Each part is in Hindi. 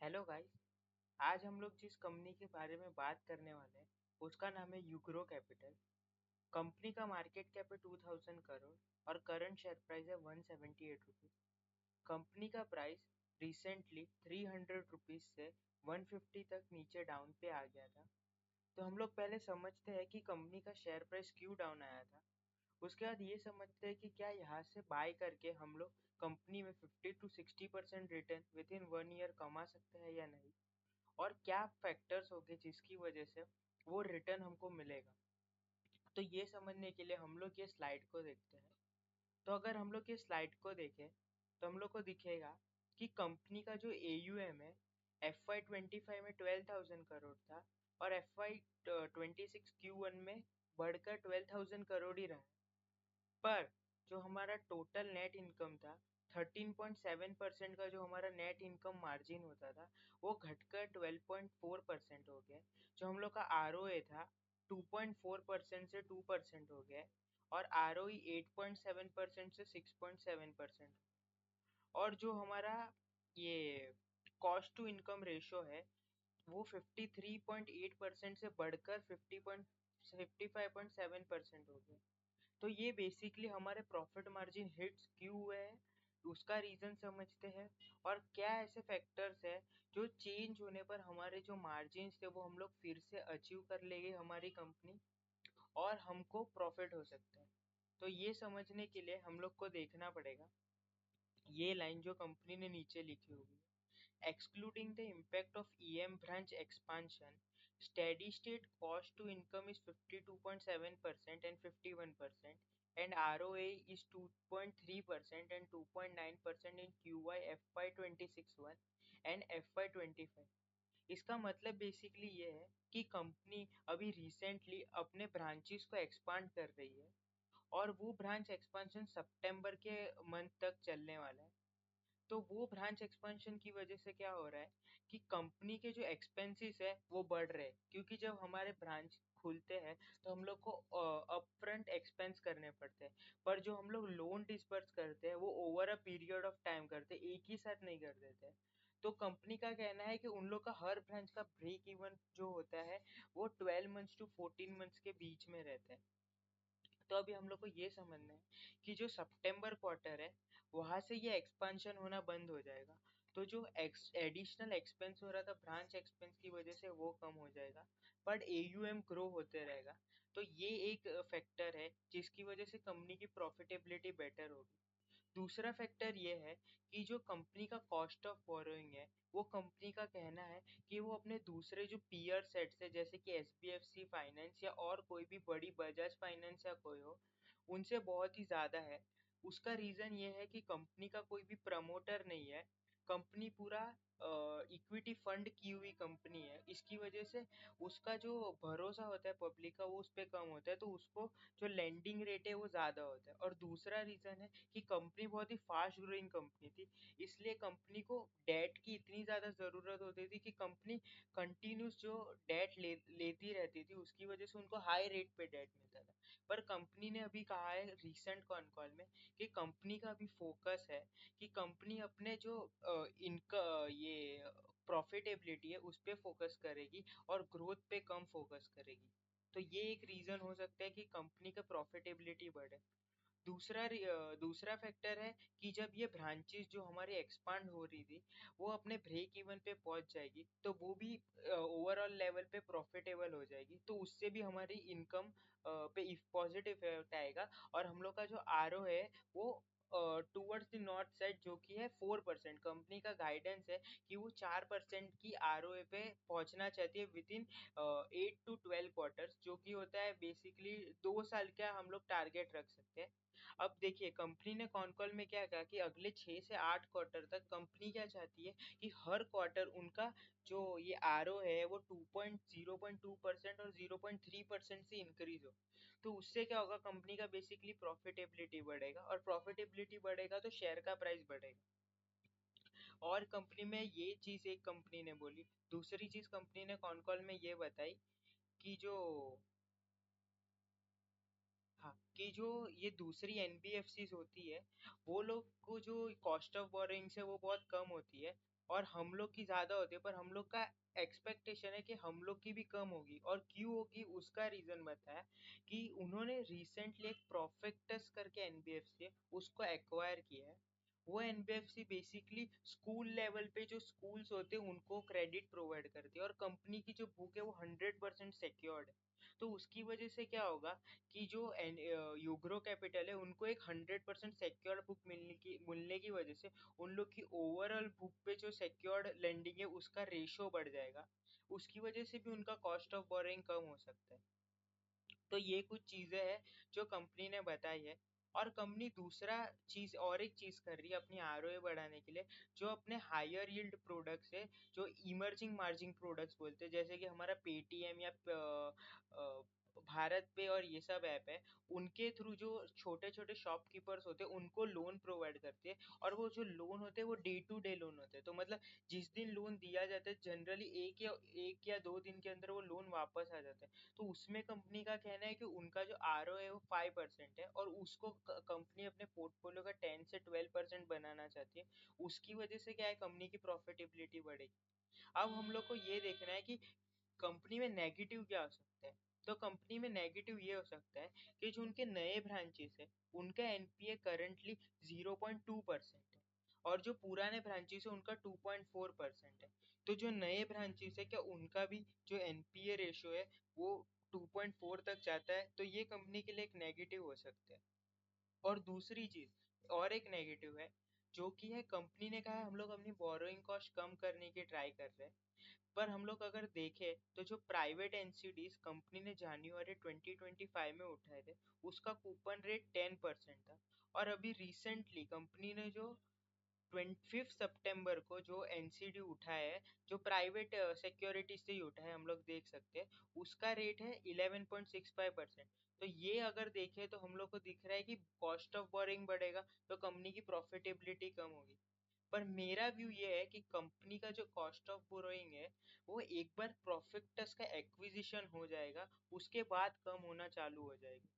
Hello guys. आज हम लोग जिस कंपनी के बारे में बात करने वाले हैं उसका नाम है यूग्रो कैपिटल। कंपनी का मार्केट कैप है 2000 करोड़ और करंट शेयर प्राइस है 178 रुपीज। कंपनी का प्राइस रिसेंटली 300 रुपीज से 150 तक नीचे डाउन पे आ गया था। तो हम लोग पहले समझते हैं कि कंपनी का शेयर प्राइस क्यों डाउन आया था। उसके बाद ये समझते हैं कि क्या यहाँ से बाय करके हम लोग कंपनी में 50 to 60% return with in 1 year कमा सकते हैं या नहीं, और क्या फैक्टर्स होंगे जिसकी वजह से वो रिटर्न हमको मिलेगा। तो ये समझने के लिए हम लोग ये स्लाइड को देखते हैं। तो अगर हम लोग ये स्लाइड को देखें तो हम लोग को दिखेगा कि कंपनी का जो AUM है FY25 में 12,000 करोड़ था और FY26 Q1 में बढ़कर 12,000 करोड़ ही रहा। पर जो हमारा टोटल नेट इनकम था 13.7% का जो हमारा नेट इनकम मार्जिन होता था वो घटकर 12.4% हो गया। जो हम लोग का ROA था 2.4% से 2% हो गया और ROE 8.7% से 6.7%। और जो हमारा ये कॉस्ट टू इनकम रेशो है वो 53.8% से बढ़कर 55.7% हो गया। तो ये बेसिकली हमारे प्रॉफिट मार्जिन हिट्स क्यों हुए हैं उसका रीजन समझते हैं, और क्या ऐसे फैक्टर्स है जो चेंज होने पर हमारे जो मार्जिन थे वो हम लोग फिर से अचीव कर लेंगे हमारी कंपनी और हमको प्रॉफिट हो सकता है। तो ये समझने के लिए हम लोग को देखना पड़ेगा ये लाइन जो कंपनी ने नीचे लिखी होगी। Excluding the impact of EM branch expansion, steady state cost to income is 52.7% and 51%, and ROA is 2.3% and 2.9% in QY FY26-1 and FY25। इसका मतलब बेसिकली ये है कि कंपनी अभी रिसेंटली अपने ब्रांचेस को एक्सपांड कर रही है और वो ब्रांच एक्सपांशन सितंबर के मंथ तक चलने वाला है। तो वो ब्रांच एक्सपेंशन की वजह से क्या हो रहा है कि कंपनी के जो एक्सपेंसेस है वो बढ़ रहे हैं, क्योंकि जब हमारे ब्रांच खुलते हैं तो हम लोग को अपफ्रंट एक्सपेंस करने पड़ते हैं। पर जो हम लोग लोन डिस्पर्स करते हैं वो over a period of time करते हैं, एक ही साथ नहीं कर देते हैं। तो कंपनी का कहना है कि उन लोग का हर ब्रांच का ब्रेक इवन जो होता है वो 12 मंथ्स to 14 मंथ्स के बीच में रहता है। तो अभी हम लोग को ये समझना है कि जो सितंबर क्वार्टर है वहां से ये एक्सपेंशन होना बंद हो जाएगा। तो जो एडिशनल एक्सपेंस हो रहा था ब्रांच एक्सपेंस की वजह से वो कम हो जाएगा, बट AUM ग्रो होते रहेगा। तो ये एक फैक्टर है जिसकी वजह से कंपनी की प्रॉफिटेबिलिटी बेटर होगी। दूसरा फैक्टर ये है कि जो कंपनी का कॉस्ट ऑफ बोरोइंग है वो कंपनी का कहना है कि वो अपने दूसरे जो पीयर सेट्स है जैसे कि SBFC फाइनेंस या और कोई भी बड़ी बजाज फाइनेंस या कोई हो उनसे बहुत ही ज़्यादा है। उसका रीज़न ये है कि कंपनी का कोई भी प्रमोटर नहीं है, कंपनी पूरा इक्विटी फंड की हुई कंपनी है। इसकी वजह से उसका जो भरोसा होता है पब्लिक का वो उस पर कम होता है, तो उसको जो लेंडिंग रेट है वो ज़्यादा होता है। और दूसरा रीज़न है कि कंपनी बहुत ही फास्ट ग्रोइंग कंपनी थी, इसलिए कंपनी को डेट की इतनी ज़्यादा ज़रूरत होती थी कि कंपनी कंटिन्यूस जो डेट लेती रहती थी, उसकी वजह से उनको हाई रेट पे डेट मिलता था। पर कंपनी ने अभी कहा है रिसेंट कॉन कॉल में कि कंपनी का अभी फोकस है कि कंपनी अपने जो इनका ये प्रॉफिटेबिलिटी है उस पे फोकस करेगी और ग्रोथ पे कम फोकस करेगी। तो ये एक रीजन हो सकता है कि कंपनी का प्रॉफिटेबिलिटी बढ़े। दूसरा फैक्टर है कि जब ये ब्रांचेस जो हमारी एक्सपांड हो रही थी वो अपने ब्रेक इवन पे पहुंच जाएगी तो वो भी ओवरऑल लेवल पे प्रॉफिटेबल हो जाएगी, तो उससे भी हमारी इनकम पे पॉजिटिव इफेक्ट आएगा। और हम लोग का जो RO है वो टूवर्ड्स द नॉर्थ साइड जो कि है 4%। कंपनी का गाइडेंस है कि वो 4% की ROA पे पहुंचना चाहती है विद इन 8 to 12 क्वार्टर्स, जो कि होता है बेसिकली 2 साल का हम लोग टारगेट रख सकते हैं। अब देखिए कंपनी ने कॉन कॉल में क्या कहा कि अगले 6 से 8 क्वार्टर तक कंपनी क्या चाहती है कि हर क्वार्टर उनका जो ये RO है वो 0.2% और 0.3% से इंक्रीज हो। तो उससे क्या होगा, कंपनी का बेसिकली प्रॉफिटेबिलिटी बढ़ेगा और प्रॉफिटेबिलिटी बढ़ेगा तो शेयर का प्राइस बढ़ेगा। और कंपनी में ये चीज एक कंपनी ने बोली। दूसरी चीज कंपनी ने कॉन कॉल में ये बताई कि जो हाँ, कि जो ये दूसरी NBFCs होती है वो लोग को जो कॉस्ट ऑफ बोरोइंग्स है वो बहुत कम होती है। और हम लोग की ज्यादा होती है, पर हम लोग का एक्सपेक्टेशन है कि हम लोग की भी कम होगी। और क्यों होगी उसका रीजन बताया कि उन्होंने रिसेंटली एक प्रोफेक्टस करके एनबीएफसी है उसको एक्वायर किया है। वो एनबीएफसी बेसिकली स्कूल लेवल पे जो स्कूल्स होते हैं उनको क्रेडिट प्रोवाइड करती है, और कंपनी की जो बुक है वो 100% सिक्योर्ड है। तो उसकी वजह से क्या होगा कि जो यूग्रो कैपिटल है उनको एक 100% सिक्योर्ड बुक मिलने की वजह से उन लोग की ओवरऑल बुक पे जो सिक्योर्ड लेंडिंग है उसका रेशो बढ़ जाएगा। उसकी वजह से भी उनका कॉस्ट ऑफ बोरिंग कम हो सकता है। तो ये कुछ चीजें हैं जो कंपनी ने बताई है। और कंपनी दूसरा चीज और एक चीज कर रही है अपनी आरओए बढ़ाने के लिए, जो अपने हायर यील्ड प्रोडक्ट्स है, जो इमर्जिंग मार्जिन प्रोडक्ट्स बोलते हैं, जैसे कि हमारा पेटीएम या भारत पे और ये सब ऐप है, उनके थ्रू जो छोटे छोटे शॉपकीपर्स होते हैं उनको लोन प्रोवाइड करती है। और वो जो लोन होते हैं वो डे टू डे लोन होते हैं, तो मतलब जिस दिन लोन दिया जाता है जनरली एक या 2 दिन के अंदर वो लोन वापस आ जाता है। तो उसमें कंपनी का कहना है कि उनका जो आर है वो 5% है, और उसको कंपनी अपने पोर्टफोलियो का 10 से 12% बनाना चाहती है। उसकी वजह से क्या है, कंपनी की प्रॉफिटेबिलिटी बढ़ेगी। अब हम लोग को ये देखना है कि कंपनी में नेगेटिव क्या हो सकता है। तो कंपनी में नेगेटिव ये हो सकता है कि जो उनके नए ब्रांचेस है उनका एनपीए करंटली 0.2% है, और जो पुराने ब्रांचेस है उनका 2.4% है। तो जो नए ब्रांचेस है क्या उनका भी जो एनपीए रेशियो है वो 2.4 तक जाता है, तो ये कंपनी के लिए एक नेगेटिव हो सकता है। और दूसरी चीज और एक नेगेटिव है, जो कि है कंपनी ने कहा है हम लोग अपनी बोरोइंग कॉस्ट कम करने की ट्राई कर रहे हैं। पर हम लोग अगर देखें तो जो प्राइवेट एनसीडीज कंपनी ने जनवरी 2025 में उठाए थे उसका कूपन रेट 10% था। और अभी रिसेंटली कंपनी ने जो 25 सितंबर को जो एनसीडी उठा है, जो प्राइवेट सिक्योरिटीज से ही उठा है हम लोग देख सकते हैं, उसका रेट है 11.65%। तो ये अगर देखें तो हम लोग को दिख रहा है कि कॉस्ट ऑफ बोरिंग बढ़ेगा तो कंपनी की प्रॉफिटेबिलिटी कम होगी। पर मेरा व्यू ये है कि कंपनी का जो कॉस्ट ऑफ बोरोइंग है वो एक बार प्रॉफिटस का एक्विजिशन हो जाएगा उसके बाद कम होना चालू हो जाएगी।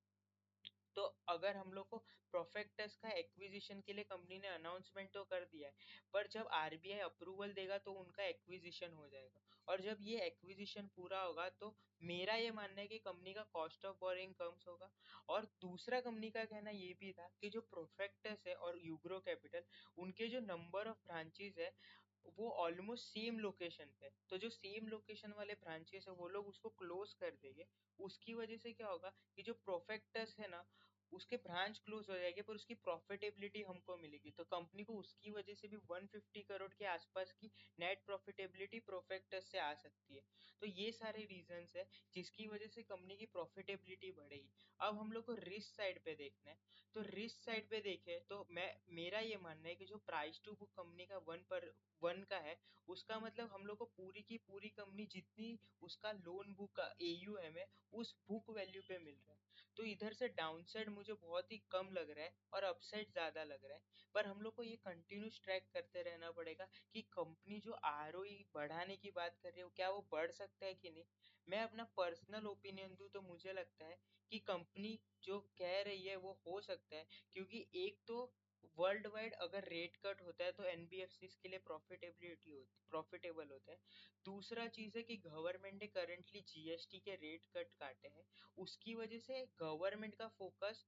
तो अगर हम लोग को प्रोफेक्टस का एक्विजिशन के लिए कंपनी ने अनाउंसमेंट तो कर दिया है, पर जब आरबीआई अप्रूवल देगा तो उनका एक्विजिशन हो जाएगा। और जब ये एक्विजिशन पूरा होगा तो मेरा ये मानना है कि कंपनी का कॉस्ट ऑफ बोरिंग कम होगा। और दूसरा कंपनी का कहना ये भी था कि जो प्रोफेक्टस है और यूग्रो कैपिटल, उनके जो नंबर ऑफ ब्रांचेस है वो ऑलमोस्ट सेम लोकेशन पे, तो जो सेम लोकेशन वाले ब्रांचेस है वो लोग उसको क्लोज कर देंगे। उसकी वजह से क्या होगा कि जो प्रोफेक्टस है ना उसके ब्रांच क्लोज हो जाएंगे पर उसकी प्रॉफिटेबिलिटी हमको मिलेगी, तो कंपनी को उसकी वजह से भी 150 करोड़ के आसपास की नेट प्रॉफिटेबिलिटी प्रोफेक्टस से आ सकती है। तो ये सारे रीजंस है जिसकी वजह से कंपनी की प्रॉफिटेबिलिटी बढ़ेगी। अब हम लोग को रिस्क साइड पे देखना है। तो रिस्क साइड पे देखें तो मेरा ये मानना है कि जो प्राइस टू बुक कंपनी का 1 का है, उसका मतलब हम लोग को पूरी की पूरी कंपनी जितनी उसका लोन बुक का एयूएम है उस बुक वैल्यू पे मिल रहा है। तो इधर से डाउनसाइड मुझे बहुत ही कम लग रहा है और अपसाइड ज्यादा लग रहा है। पर हम लोग को ये कंटिन्यूस ट्रैक करते रहना पड़ेगा कि कंपनी जो आरओई बढ़ाने की बात कर रही है क्या वो बढ़ सकता है कि नहीं। मैं अपना पर्सनल ओपिनियन दूं तो मुझे लगता है कि कंपनी जो कह रही है वो हो सकता है, क्योंकि एक तो वर्ल्ड वाइड अगर रेट कट होता है तो एनबीएफसी के लिए प्रॉफिटेबल होता है। दूसरा चीज है कि गवर्नमेंट ने करंटली जीएसटी के रेट कट काटे हैं, उसकी वजह से गवर्नमेंट का फोकस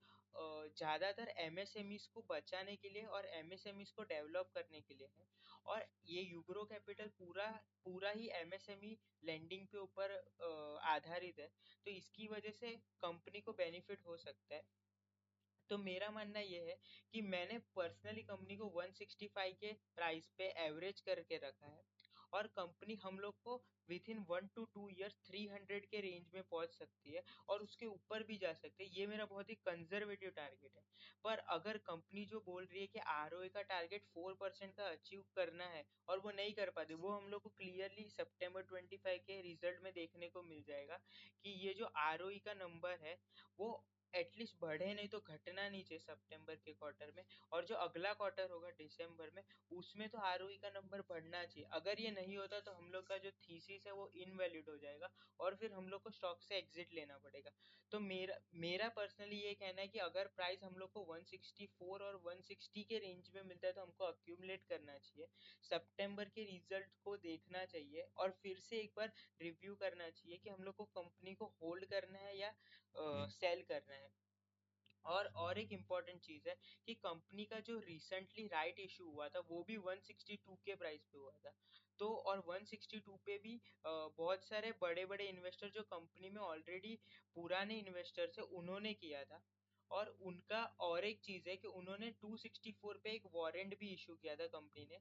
ज्यादातर एमएसएमईज को बचाने के लिए और एमएसएमईज को डेवलप करने के लिए है। और ये यूग्रो कैपिटल पूरा पूरा ही एमएसएमई लेंडिंग के ऊपर आधारित है, तो इसकी वजह से कंपनी को बेनिफिट हो सकता है। तो मेरा मानना ये है कि मैंने पर्सनली कंपनी को 165 के प्राइस पे एवरेज करके रखा है, और कंपनी हम लोग को विद इन 1 to 2 years 300 के रेंज में पहुंच सकती है और उसके ऊपर भी जा सकते हैं। ये मेरा बहुत ही कंजर्वेटिव टारगेट है। पर अगर कंपनी जो बोल रही है कि आरओए का टारगेट 4% का अचीव करना है और वो नहीं कर पाती, वो हम लोग को क्लियरली सितंबर 25 के रिजल्ट में देखने को मिल जाएगा कि ये जो आरओई का नंबर है वो एटलीस्ट बढ़े नहीं तो घटना नहीं चाहिए सितंबर के क्वार्टर में। और जो अगला क्वार्टर होगा दिसंबर में, उसमें तो आरओई का नंबर बढ़ना चाहिए। अगर ये नहीं होता तो हम लोग का जो थीसिस है वो इनवैलिड हो जाएगा और फिर हम लोग को स्टॉक से एग्जिट लेना पड़ेगा। तो मेरा मेरा पर्सनली ये कहना है कि अगर प्राइस हम लोग को 164 और 160 के रेंज में मिलता है तो हमको अक्यूमुलेट करना चाहिए, सितंबर के रिजल्ट को देखना चाहिए और फिर से एक बार रिव्यू करना चाहिए कि हम लोग को कंपनी को होल्ड करना है या सेल करना है। और एक इम्पॉर्टेंट चीज है कि कंपनी का जो रिसेंटली राइट इशू हुआ था वो भी 162 के प्राइस पे हुआ था। तो और 162 पे भी बहुत सारे बड़े बड़े इन्वेस्टर जो कंपनी में ऑलरेडी पुराने इन्वेस्टर्स है उन्होंने किया था। और उनका और एक चीज है कि उन्होंने 264 पे एक वारंट भी इशू किया था कंपनी ने।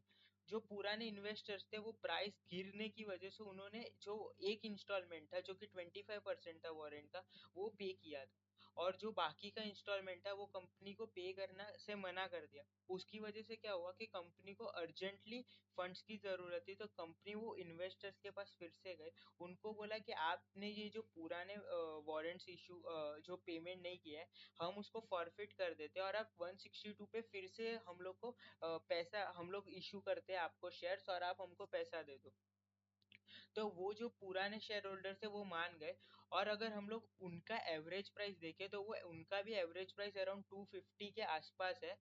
जो पुराने इन्वेस्टर्स थे वो प्राइस गिरने की वजह से उन्होंने जो एक इंस्टॉलमेंट था जो कि 25% था वारंट का, वो पे किया था। और जो बाकी का इंस्टॉलमेंट था वो कंपनी को पे करना से मना कर दिया। उसकी वजह से क्या हुआ कि कंपनी को अर्जेंटली फंड्स की जरूरत थी, तो कंपनी वो इन्वेस्टर्स के पास फिर से गए। उनको बोला कि आपने ये जो पुराने वारंट्स इशू जो पेमेंट नहीं किया है, हम उसको फॉरफिट कर देते हैं और आप 162 पे फिर से हम लोग को पैसा हम लोग इशू करते हैं आपको शेयर्स और आप हमको पैसा दे दो। तो वो जो पुराने शेयर होल्डर थे वो मान गए। और अगर हम लोग उनका एवरेज प्राइस देखें तो वो उनका भी एवरेज प्राइस अराउंड 250 के आसपास है।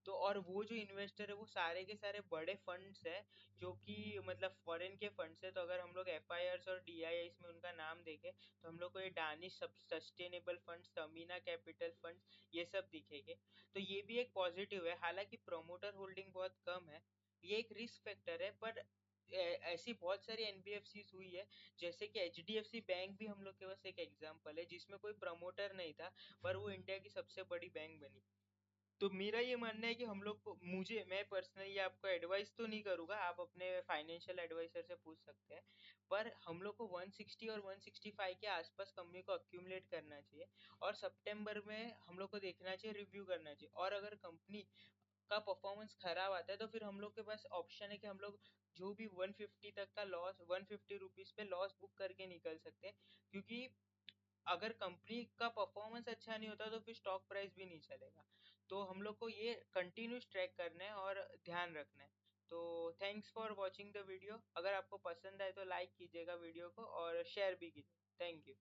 तो और वो जो इन्वेस्टर है वो सारे के सारे बड़े फंड्स है जो कि मतलब फॉरेन के फंड्स है। तो अगर हम लोग एफआईआर और डीआईआईस में उनका नाम देखें तो हम लोग को ये Danish sustainable fund, Samina capital fund, ये सब दिखेंगे। तो ये भी एक पॉजिटिव है। हालांकि प्रोमोटर होल्डिंग बहुत कम है, ये एक रिस्क फैक्टर है। पर ऐसी बहुत सारी एनबीएफसी हुई है, जैसे कि एचडीएफसी बैंक भी हम लोग के पास एक एग्जांपल है जिसमें कोई प्रमोटर नहीं था पर वो इंडिया की सबसे बड़ी बैंक बनी। तो मेरा ये मानना है कि हम लोग को, मुझे, मैं पर्सनली आपको एडवाइस तो नहीं करूंगा, आप अपने फाइनेंशियल एडवाइजर से पूछ सकते हैं। पर हम लोग को 160 और 165 के आसपास कंपनी को अक्यूमुलेट करना चाहिए और सितंबर में हम लोग को देखना चाहिए, रिव्यू करना चाहिए। और अगर कंपनी का परफॉर्मेंस खराब आता है तो फिर हम लोग के पास ऑप्शन है कि हम लोग जो भी 150 तक का लॉस, 150 रुपीज पे लॉस बुक करके निकल सकते हैं। क्योंकि अगर कंपनी का परफॉर्मेंस अच्छा नहीं होता तो फिर स्टॉक प्राइस भी नहीं चलेगा। तो हम लोग को ये कंटिन्यूस ट्रैक करना है और ध्यान रखना है। तो thanks for watching the video. अगर आपको पसंद आए तो लाइक कीजिएगा वीडियो को और शेयर भी कीजिए। Thank you.